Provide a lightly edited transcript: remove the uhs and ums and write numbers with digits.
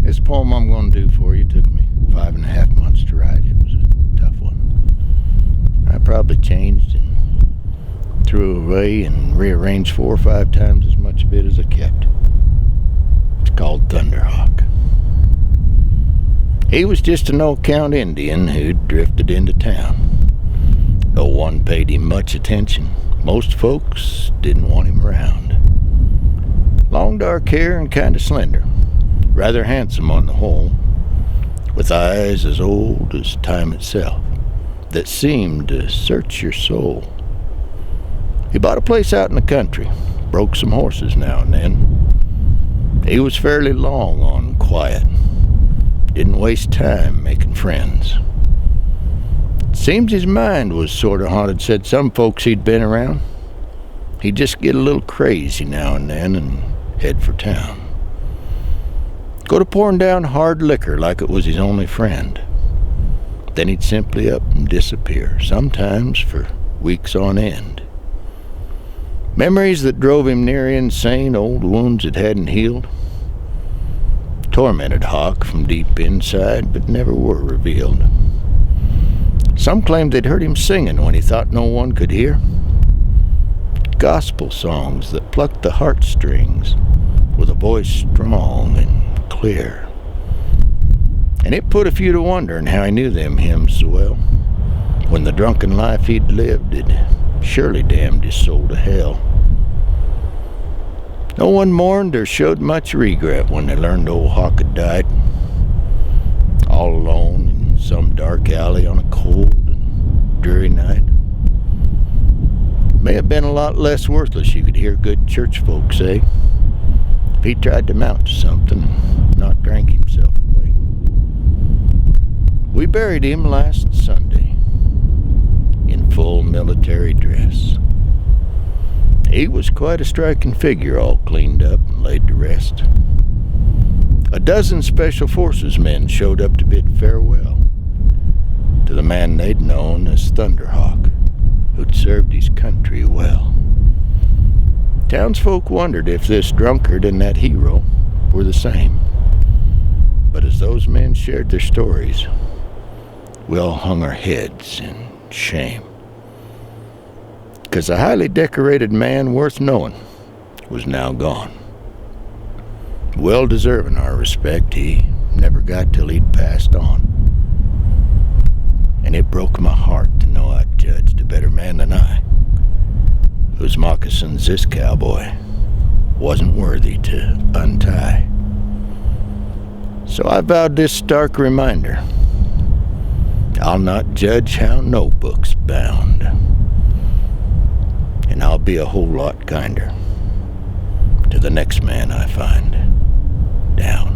This poem I'm going to do for you took me 5.5 months to write. It was a tough one. I probably changed and threw away and rearranged 4 or 5 times as much of it as I kept. It's called Thunderhawk. He was just an old count Indian who'd drifted into town. No one paid him much attention. Most folks didn't want him around. Long dark hair and kind of slender. Rather handsome on the whole. With eyes as old as time itself. That seemed to search your soul. He bought a place out in the country. Broke some horses now and then. He was fairly long on quiet. Didn't waste time making friends. Seems his mind was sort of haunted, said some folks he'd been around. He'd just get a little crazy now and then and head for town. Go to pouring down hard liquor like it was his only friend. Then he'd simply up and disappear, sometimes for weeks on end. Memories that drove him near insane, old wounds that hadn't healed. Tormented Hawk from deep inside, but never were revealed. Some claimed they'd heard him singing when he thought no one could hear. Gospel songs that plucked the heartstrings with a voice strong and clear. And it put a few to wondering how he knew them hymns so well. When the drunken life he'd lived had surely damned his soul to hell. No one mourned or showed much regret when they learned old Hawk had died. All alone in some dark alley on a cold and dreary night. May have been a lot less worthless, you could hear good church folk say, if he tried to mount to something and not drank himself away. We buried him last Sunday in full military dress. He was quite a striking figure, all cleaned up and laid to rest. A dozen Special Forces men showed up to bid farewell to the man they'd known as Thunderhawk, who'd served his country well. Townsfolk wondered if this drunkard and that hero were the same. But as those men shared their stories, we all hung our heads in shame. 'Cause a highly decorated man worth knowing was now gone. Well deserving our respect, he never got till he'd passed on. And it broke my heart to know I'd judged a better man than I, whose moccasins this cowboy wasn't worthy to untie. So I vowed this stark reminder: I'll not judge how no book's bound. And I'll be a whole lot kinder to the next man I find down.